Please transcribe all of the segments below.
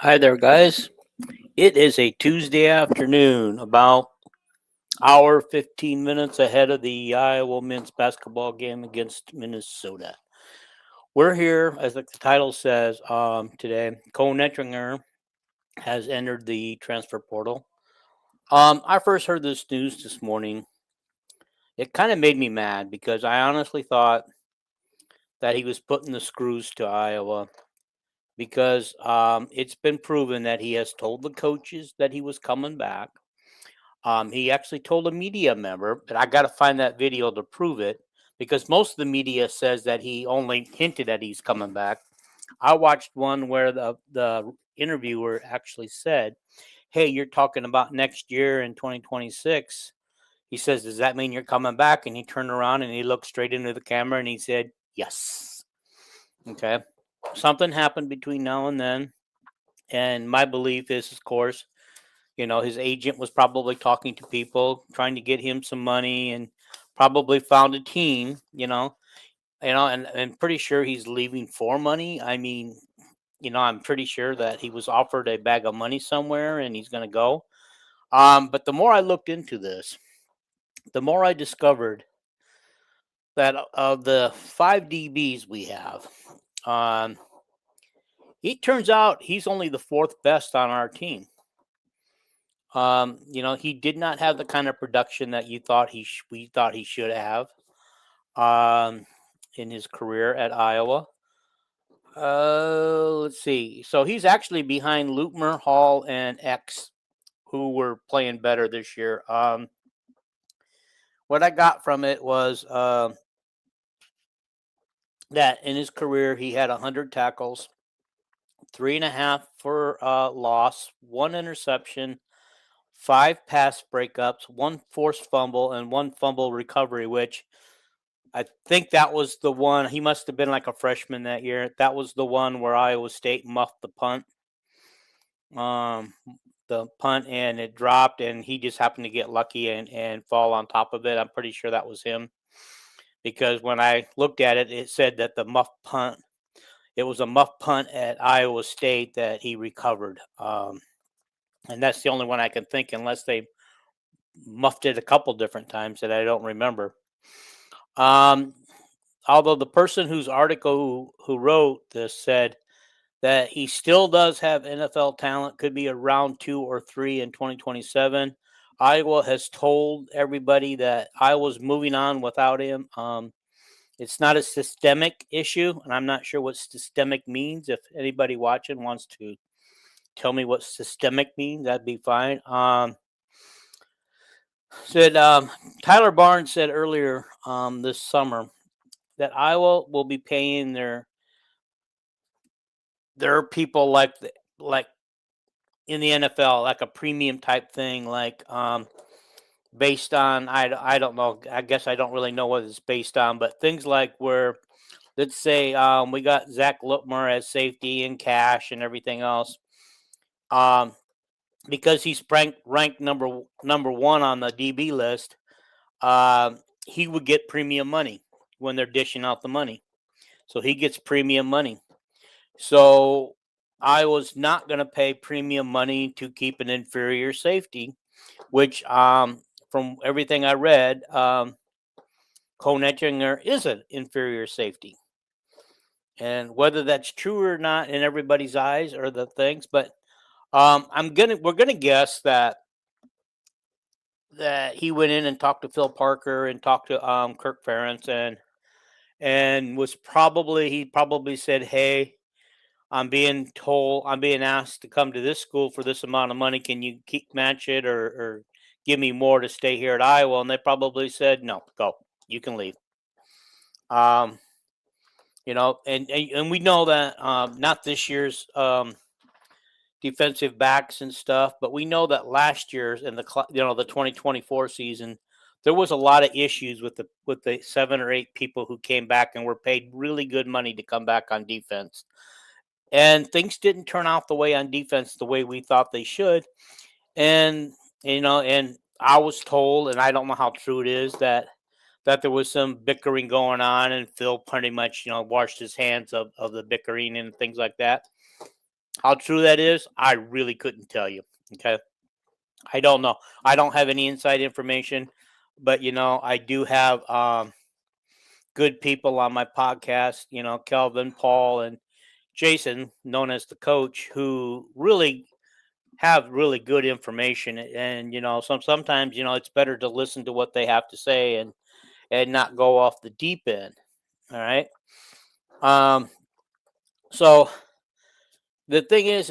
Hi there, guys. It is a Tuesday afternoon, about hour 15 minutes ahead of the Iowa men's basketball game against Minnesota. We're here, as the title says, today. Koen Etringer has entered the transfer portal. I first heard this news this morning. It kind of made me mad because I honestly thought that he was putting the screws to Iowa because it's been proven that he has told the coaches that he was coming back. He actually told a media member, but I got to find that video to prove it because most of the media says that he only hinted that he's coming back. I watched one where the interviewer actually said, "Hey, you're talking about next year in 2026." He says, "Does that mean you're coming back?" And he turned around and he looked straight into the camera and he said, "Yes." Okay. Something happened between now and then. And my belief is, of course, his agent was probably talking to people, trying to get him some money, and probably found a team. And pretty sure he's leaving for money. I mean, I'm pretty sure that he was offered a bag of money somewhere, and he's going to go. But the more I looked into this, the more I discovered that of the five DBs we have, um, it turns out he's only the fourth best on our team. He did not have the kind of production that we thought he should have um, in his career at Iowa. Let's see. So he's actually behind Lutmer, Hall, and X, who were playing better this year. What I got from it was that in his career he had 100 tackles, 3.5 for loss, one interception, five pass breakups, one forced fumble, and one fumble recovery, which I think that was the one. He must have been like a freshman that year. That was the one where Iowa State muffed um, the punt, and it dropped, and he just happened to get lucky and fall on top of it. I'm pretty sure that was him because when I looked at it, it said that the muff punt. It was a muff punt at Iowa State that he recovered, and that's the only one I can think, unless they muffed it a couple different times that I don't remember. Um, Although the person whose article who wrote this said that he still does have NFL talent, could be a round 2 or 3 in 2027. Iowa has told everybody that Iowa's moving on without him. It's not a systemic issue, and I'm not sure what systemic means. If anybody watching wants to tell me what systemic means, that'd be fine. Said Tyler Barnes said earlier this summer that Iowa will be paying their people like in the NFL, like a premium type thing, like based on I don't know. I guess I don't really know what it's based on, but things like where let's say we got Zach Lutmer as safety and cash and everything else. Um, because he's ranked number one on the DB list, he would get premium money when they're dishing out the money. So he gets premium money. So I was not going to pay premium money to keep an inferior safety, which, from everything I read, Koen Etringer is an inferior safety. And whether that's true or not in everybody's eyes or the things, but we're gonna guess that he went in and talked to Phil Parker and talked to Kirk Ferentz and he probably said, "Hey, I'm being asked to come to this school for this amount of money. Can you match it or give me more to stay here at Iowa?" And they probably said, "No, go. You can leave." Um, and we know that not this year's defensive backs and stuff, but we know that last year's in the 2024 season, there was a lot of issues with the 7 or 8 people who came back and were paid really good money to come back on defense. And things didn't turn out the way on defense the way we thought they should. And and I was told, and I don't know how true it is, that there was some bickering going on, and Phil pretty much washed his hands of the bickering and things like that. How true that is, I really couldn't tell you. Okay. I don't know. I don't have any inside information, but I do have good people on my podcast, Kelvin, Paul, and Jason, known as the coach, who really have really good information. And sometimes it's better to listen to what they have to say and not go off the deep end. All right. Um, so the thing is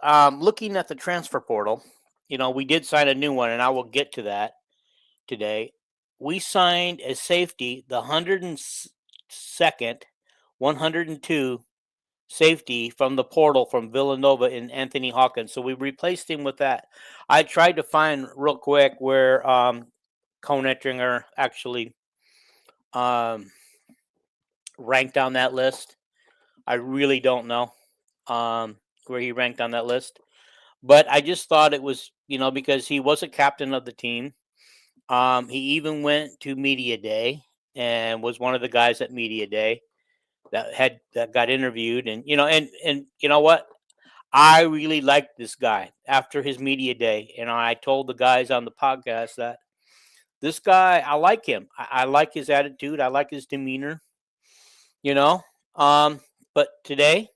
looking at the transfer portal. We did sign a new one, and I will get to that today. We signed a safety, the 102nd, 102 safety from the portal from Villanova in Anthony Hawkins. So we replaced him with that. I tried to find real quick where Koen Etringer actually um, ranked on that list. I really don't know where he ranked on that list. But I just thought it was, because he was a captain of the team. He even went to media day and was one of the guys at media day that got interviewed. And and you know what? I really liked this guy after his media day. And I told the guys on the podcast that this guy, I like him. I like his attitude. I like his demeanor. You know, um, but today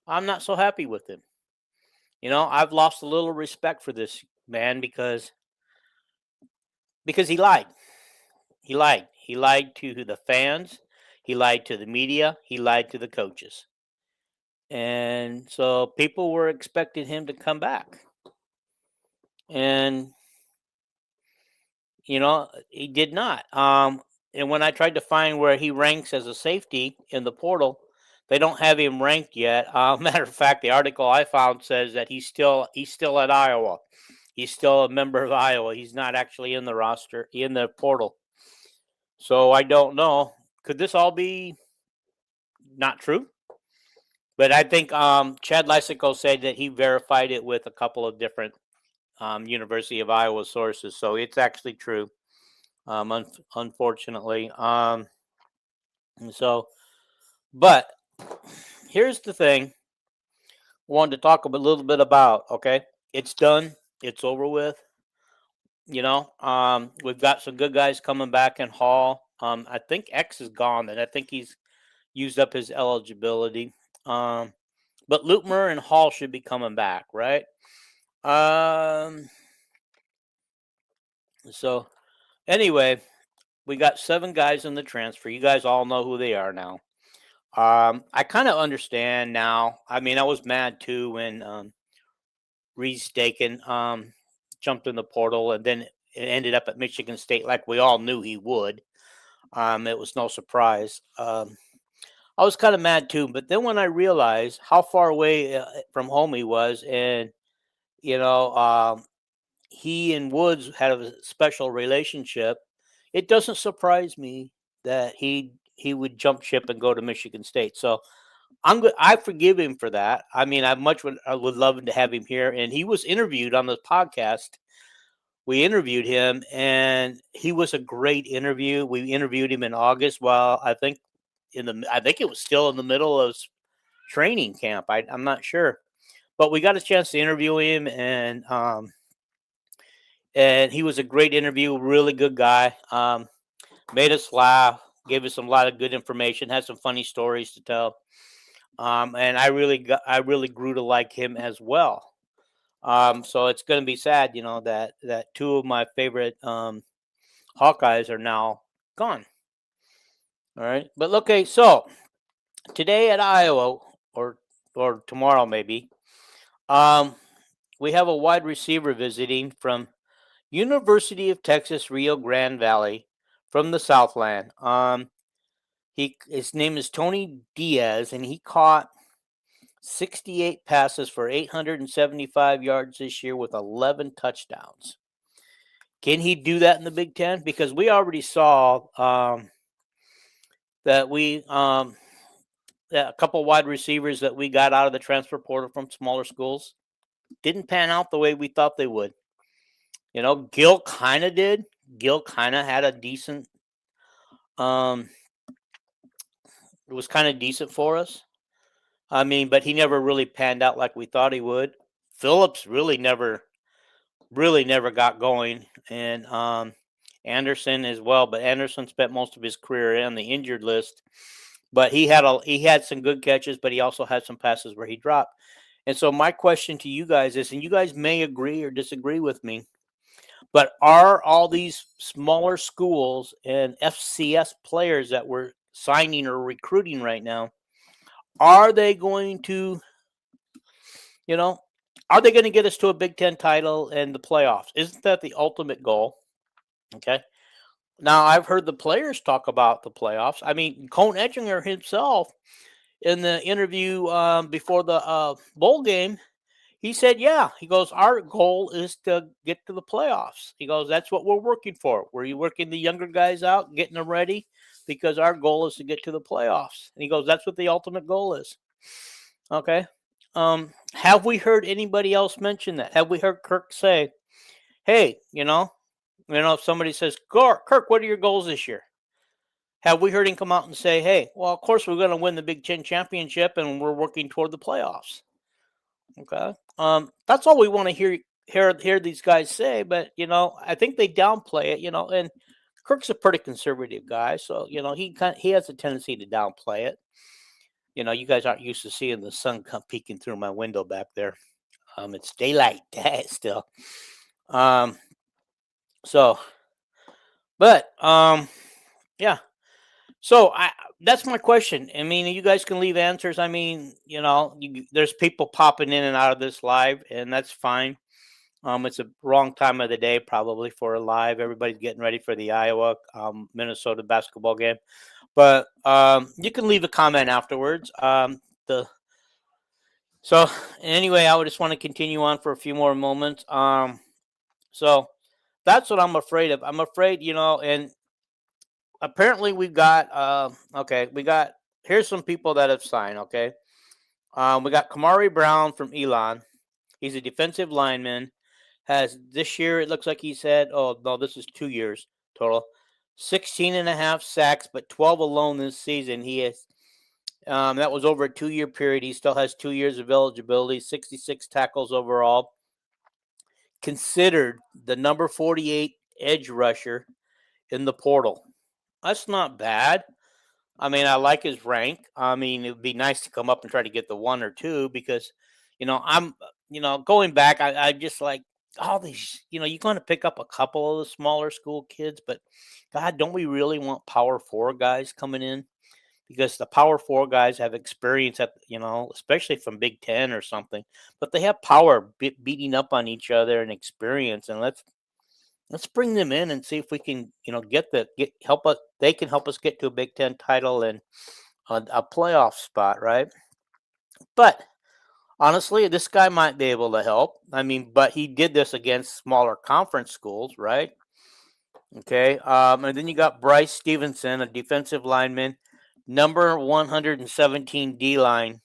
I'm not so happy with him. I've lost a little respect for this man because he lied. He lied. He lied to the fans. He lied to the media. He lied to the coaches. And so people were expecting him to come back. And, he did not. And when I tried to find where he ranks as a safety in the portal, they don't have him ranked yet. Matter of fact, the article I found says that he's still at Iowa. He's still a member of Iowa. He's not actually in the roster, in the portal. So I don't know. Could this all be not true? But I think Chad Lysico said that he verified it with a couple of different University of Iowa sources. So it's actually true, unfortunately. So, but here's the thing I wanted to talk a little bit about. Okay. It's done. It's over with. We've got some good guys coming back in Hall. I think X is gone, and I think he's used up his eligibility. But Lutmer and Hall should be coming back, right? So anyway, we got 7 guys in the transfer. You guys all know who they are now. I kind of understand now. I mean, I was mad too when Reese Dakin jumped in the portal and then it ended up at Michigan State like we all knew he would. It was no surprise. I was kind of mad too, but then when I realized how far away from home he was, and you know, he and Woods had a special relationship, it doesn't surprise me that he would jump ship and go to Michigan State. So I'm good. I forgive him for that. I mean, I would love to have him here, and he was interviewed on the podcast. We interviewed him, and he was a great interview. We interviewed him in August. While I think it was still in the middle of training camp. I'm not sure, but we got a chance to interview him, and he was a great interview. Really good guy. Made us laugh. Gave us a lot of good information. Had some funny stories to tell. And I really grew to like him as well. So it's going to be sad, that 2 of my favorite Hawkeyes are now gone. All right, but okay, so today at Iowa, or tomorrow maybe, we have a wide receiver visiting from University of Texas Rio Grande Valley from the Southland. His name is Tony Diaz, and he caught 68 passes for 875 yards this year with 11 touchdowns. Can he do that in the Big Ten? Because we already saw that that a couple wide receivers that we got out of the transfer portal from smaller schools didn't pan out the way we thought they would. Gil kind of did. Gil kind of had a decent. It was kind of decent for us. I mean, but he never really panned out like we thought he would. Phillips really never got going, and Anderson as well. But Anderson spent most of his career on the injured list. But he had some good catches, but he also had some passes where he dropped. And so my question to you guys is, and you guys may agree or disagree with me, but are all these smaller schools and FCS players that we're signing or recruiting right now, are they going to, you know, are they going to get us to a Big Ten title and the playoffs? Isn't that the ultimate goal? Okay. Now, I've heard the players talk about the playoffs. I mean, Koen Etringer himself, in the interview before the bowl game, he said, yeah, he goes, our goal is to get to the playoffs. He goes, that's what we're working for. We're working the younger guys out, getting them ready, because our goal is to get to the playoffs. And he goes, that's what the ultimate goal is. Okay. Have we heard anybody else mention that? Have we heard Kirk say, hey, if somebody says, Kirk, what are your goals this year? Have we heard him come out and say, hey, well, of course we're going to win the Big Ten championship and we're working toward the playoffs? Okay. That's all we want to hear these guys say, but I think they downplay it, and Kirk's a pretty conservative guy, so he has a tendency to downplay it. You guys aren't used to seeing the sun come peeking through my window back there. It's daylight still. So, but yeah. So that's my question. I mean, you guys can leave answers. I mean, there's people popping in and out of this live, and that's fine. It's a wrong time of the day probably for a live. Everybody's getting ready for the Iowa Minnesota basketball game, but you can leave a comment afterwards. So anyway, I would just want to continue on for a few more moments. So that's what I'm afraid of. I'm afraid, and apparently we've got here's some people that have signed. Okay, we got Kamari Brown from Elon. He's a defensive lineman. Has this year, it looks like he said, oh no, this is 2 years total, 16 and a half sacks, but 12 alone this season. He has that was over a 2-year period. He still has 2 years of eligibility, 66 tackles overall. Considered the number 48 edge rusher in the portal. That's not bad. I mean, I like his rank. I mean, it would be nice to come up and try to get the 1 or 2 because, I'm, going back, I just like all these, you're going to pick up a couple of the smaller school kids, but God, don't we really want Power 4 guys coming in? Because the Power 4 guys have experience at, especially from Big Ten or something, but they have power beating up on each other and experience. And let's bring them in and see if we can, help us. They can help us get to a Big Ten title and a playoff spot, right? But honestly, this guy might be able to help. I mean, but he did this against smaller conference schools, right? Okay. And then you got Bryce Stevenson, a defensive lineman, number 117 D line.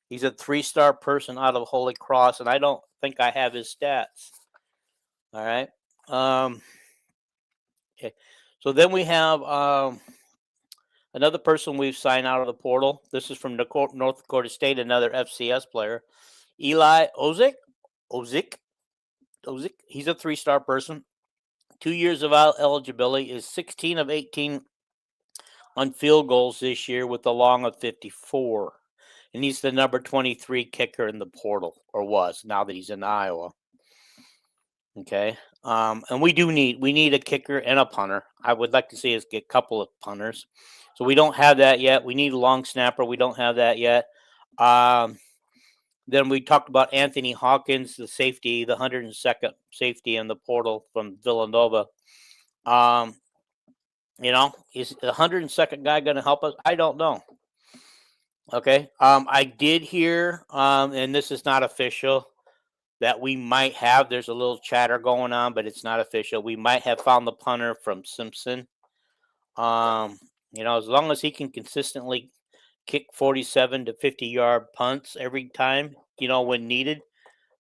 He's a 3-star person out of Holy Cross, and I don't think I have his stats. All right. Okay. So then we have another person we've signed out of the portal. This is from North Dakota State, another FCS player, Eli Ozick. He's a 3-star person. 2 years of eligibility, is 16 of 18 on field goals this year with a long of 54. And he's the number 23 kicker in the portal, or was, now that he's in Iowa. Okay. And we need a kicker and a punter. I would like to see us get a couple of punters. So we don't have that yet. We need a long snapper. We don't have that yet. Then we talked about Anthony Hawkins, the safety, the 102nd safety in the portal from Villanova. Is the 102nd guy going to help us? I don't know. Okay. I did hear, and this is not official, that we might have, there's a little chatter going on, but it's not official. We might have found the punter from Simpson. As long as he can consistently kick 47 to 50-yard punts every time, when needed,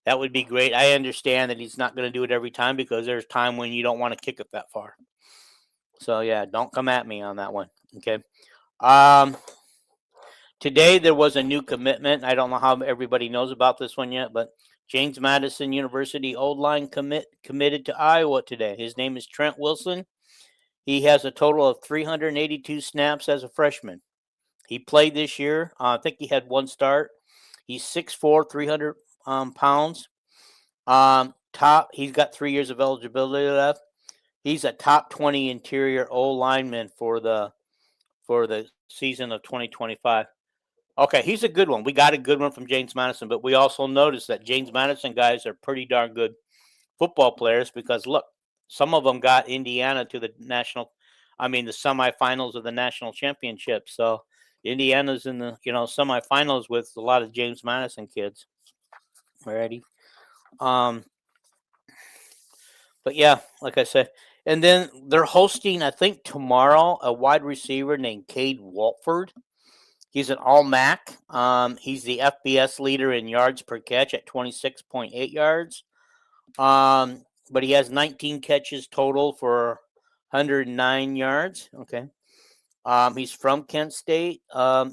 that would be great. I understand that he's not going to do it every time because there's time when you don't want to kick it that far. So, yeah, don't come at me on that one. Okay. Today there was a new commitment. I don't know how everybody knows about this one yet, but James Madison University O-line committed to Iowa today. His name is Trent Wilson. He has a total of 382 snaps as a freshman. He played this year. I think he had one start. He's 6'4", 300 pounds. He's got 3 years of eligibility left. He's a top 20 interior O lineman for the season of 2025. Okay, he's a good one. We got a good one from James Madison, but we also noticed that James Madison guys are pretty darn good football players because look, some of them got Indiana to the the semifinals of the national championship. So Indiana's in the semifinals with a lot of James Madison kids. Alrighty. But yeah, like I said, and then they're hosting, I think tomorrow, a wide receiver named Cade Walford. He's an all-MAC. He's the FBS leader in yards per catch at 26.8 yards. But he has 19 catches total for 109 yards. Okay. He's from Kent State.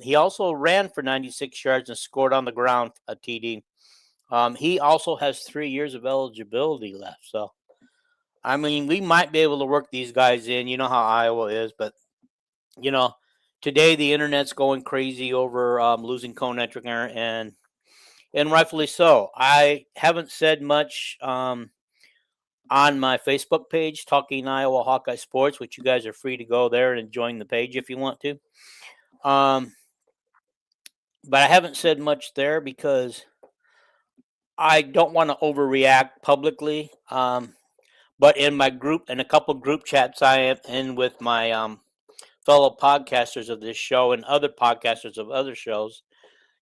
He also ran for 96 yards and scored on the ground a TD. He also has 3 years of eligibility left. So, I mean, we might be able to work these guys in. You know how Iowa is, but, today the internet's going crazy over losing Koen Etringer, and rightfully so. I haven't said much on my Facebook page, Talking Iowa Hawkeye Sports, which you guys are free to go there and join the page if you want to. But I haven't said much there because I don't want to overreact publicly. But in my group, in a couple group chats I am in with my fellow podcasters of this show and other podcasters of other shows,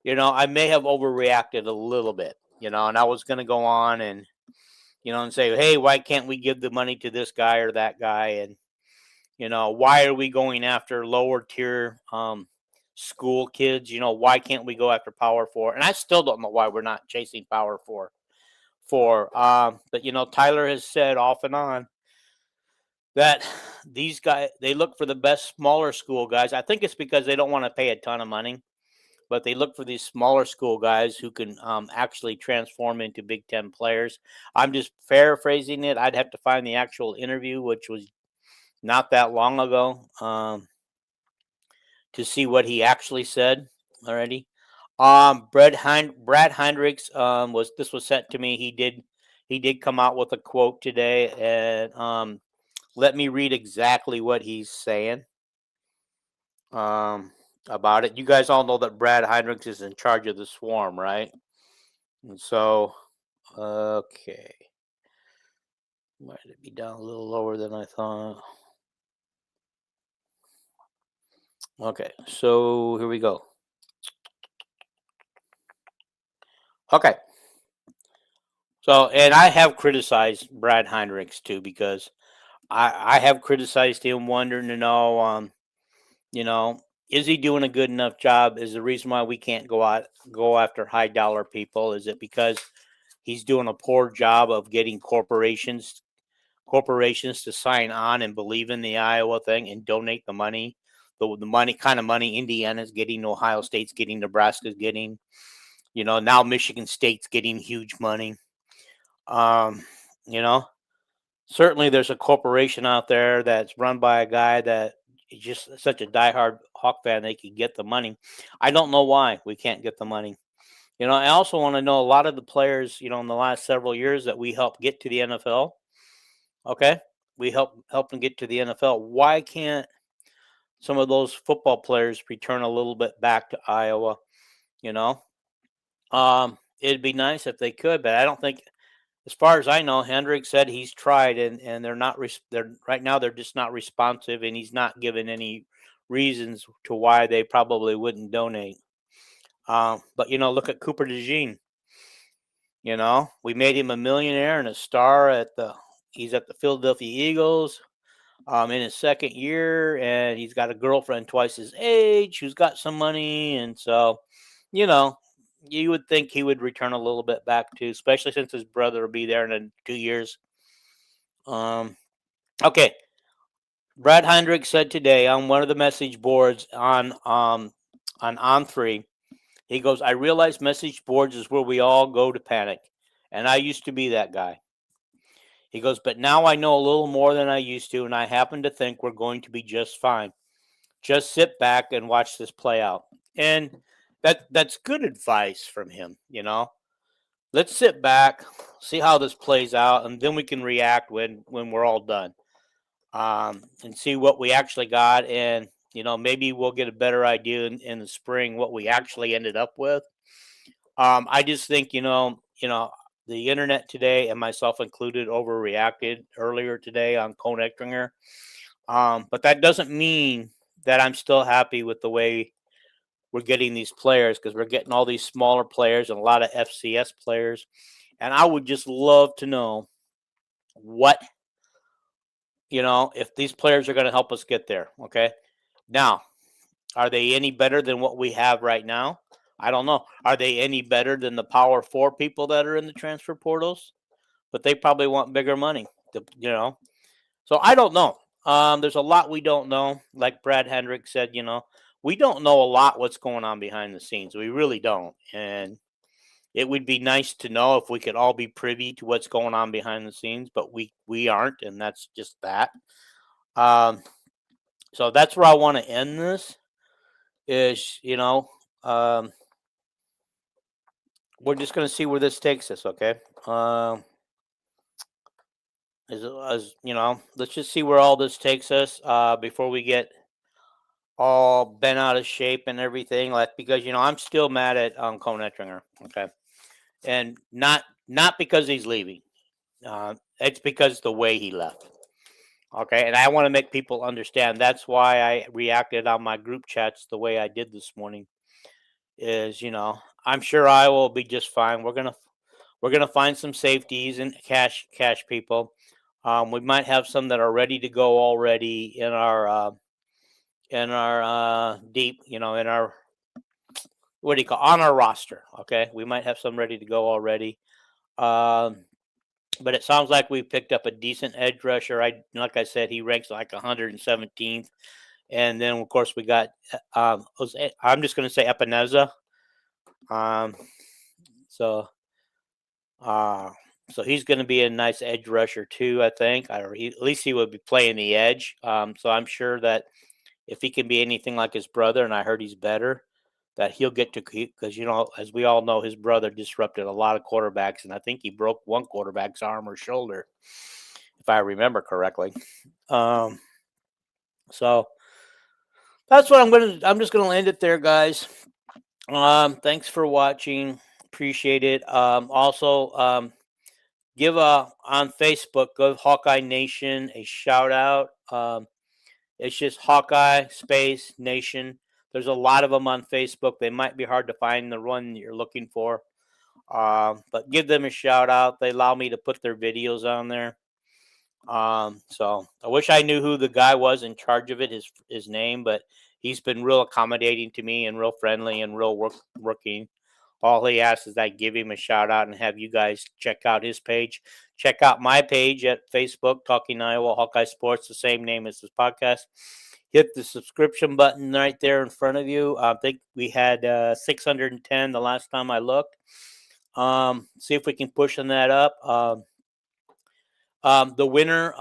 I may have overreacted a little bit, and I was going to go on and, and say, hey, why can't we give the money to this guy or that guy? And, why are we going after lower tier school kids? Why can't we go after Power 4? And I still don't know why we're not chasing Power 4. But, Tyler has said off and on that these guys, they look for the best smaller school guys. I think it's because they don't want to pay a ton of money, but they look for these smaller school guys who can actually transform into Big Ten players. I'm just paraphrasing it. I'd have to find the actual interview, which was not that long ago, to see what he actually said already. Brad Heinrichs was sent to me. He did come out with a quote today, and let me read exactly what he's saying about it. You guys all know that Brad Heinrichs is in charge of the Swarm, right? And so, okay. Might it be down a little lower than I thought? Okay, so here we go. Okay. So, and I have criticized Brad Heinrichs too, because I have criticized him, wondering to know, is he doing a good enough job? Is the reason why we can't go after high dollar people? Is it because he's doing a poor job of getting corporations to sign on and believe in the Iowa thing and donate the money, the kind of money Indiana's getting, Ohio State's getting, Nebraska's getting, now Michigan State's getting huge money. Certainly there's a corporation out there that's run by a guy that is just such a diehard Hawk fan they can get the money. I don't know why we can't get the money. I also want to know a lot of the players, in the last several years that we helped get to the NFL. Okay, we helped them get to the NFL. Why can't some of those football players return a little bit back to Iowa? It'd be nice if they could, but I don't think. As far as I know, Hendrick said he's tried, and they're not. They're right now. They're just not responsive, and he's not given any reasons to why they probably wouldn't donate. But look at Cooper DeJean. We made him a millionaire and a star he's at the Philadelphia Eagles in his second year, and he's got a girlfriend twice his age who's got some money, and so, you would think he would return a little bit back too, especially since his brother will be there in 2 years. Okay. Brad Heinrich said today on one of the message boards on on 3. He goes, I realize message boards is where we all go to panic. And I used to be that guy. He goes, but now I know a little more than I used to, and I happen to think we're going to be just fine. Just sit back and watch this play out. And that's good advice from him, Let's sit back, see how this plays out, and then we can react when we're all done. And see what we actually got, and maybe we'll get a better idea in the spring what we actually ended up with. I just think the internet today, and myself included, overreacted earlier today on Koen Etringer. But that doesn't mean that I'm still happy with the way we're getting these players, because we're getting all these smaller players and a lot of FCS players. And I would just love to know what, if these players are going to help us get there. Okay. Now, are they any better than what we have right now? I don't know. Are they any better than the Power 4 people that are in the transfer portals? But they probably want bigger money, So I don't know. There's a lot we don't know. Like Brad Hendrick said, we don't know a lot what's going on behind the scenes. We really don't. And it would be nice to know if we could all be privy to what's going on behind the scenes, but we aren't, and that's just that. So that's where I want to end this. Is we're just going to see where this takes us, okay? Let's just see where all this takes us before we get all bent out of shape and everything. Because I'm still mad at Koen Etringer, okay, and not because he's leaving. It's because the way he left. Okay, and I want to make people understand. That's why I reacted on my group chats the way I did this morning. Is I'm sure I will be just fine. We're gonna find some safeties and cash people. We might have some that are ready to go already in our deep, in our on our roster. Okay, we might have some ready to go already. But it sounds like we picked up a decent edge rusher. Like I said, he ranks like 117th. And then, of course, we got, I'm just going to say Epineza. So he's going to be a nice edge rusher too, I think. At least he would be playing the edge. So I'm sure that if he can be anything like his brother, and I heard he's better, that he'll get to keep, because as we all know, his brother disrupted a lot of quarterbacks, and I think he broke one quarterback's arm or shoulder, if I remember correctly. So that's what I'm just gonna end it there, guys. Thanks for watching. Appreciate it. Also, give on Facebook, give Hawkeye Nation a shout out. It's just Hawkeye space Nation. There's a lot of them on Facebook. They might be hard to find the one you're looking for. But give them a shout out. They allow me to put their videos on there. So I wish I knew who the guy was in charge of it, his name, but he's been real accommodating to me and real friendly and real working. All he asks is I give him a shout out and have you guys check out his page. Check out my page at Facebook, Talking Iowa Hawkeye Sports, the same name as this podcast. Hit the subscription button right there in front of you. I think we had 610 the last time I looked. See if we can push on that up. The winner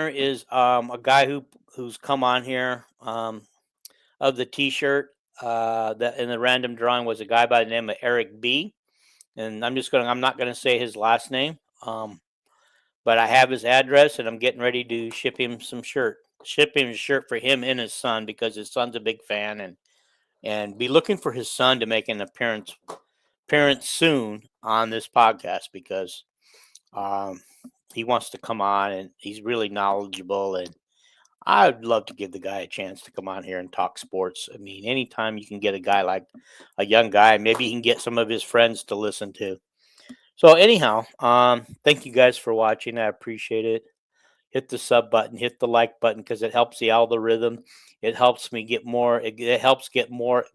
is a guy who's come on here of the T-shirt. That in the random drawing was a guy by the name of Eric B. And I'm not gonna say his last name. But I have his address, and I'm getting ready to ship him a shirt for him and his son, because his son's a big fan, and be looking for his son to make an appearance soon on this podcast, because he wants to come on, and he's really knowledgeable, and I'd love to give the guy a chance to come on here and talk sports. I mean, anytime you can get a guy like a young guy, maybe he can get some of his friends to listen to. So anyhow, thank you guys for watching. I appreciate it. Hit the sub button, hit the like button, because it helps the algorithm. It helps me get more. It helps get more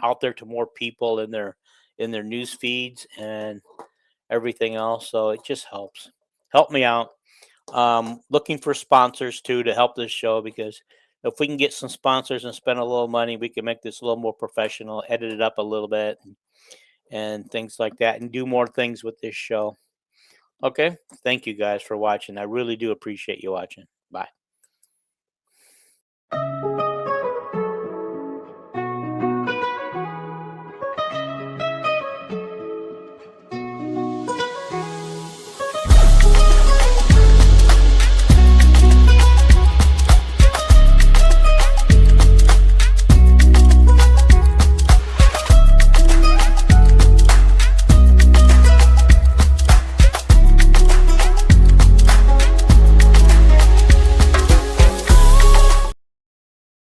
out there to more people in their news feeds and everything else. So it just helps. Help me out. Looking for sponsors too to help this show, because if we can get some sponsors and spend a little money, we can make this a little more professional, edit it up a little bit, and things like that, and do more things with this show. Okay, thank you guys for watching. I really do appreciate you watching.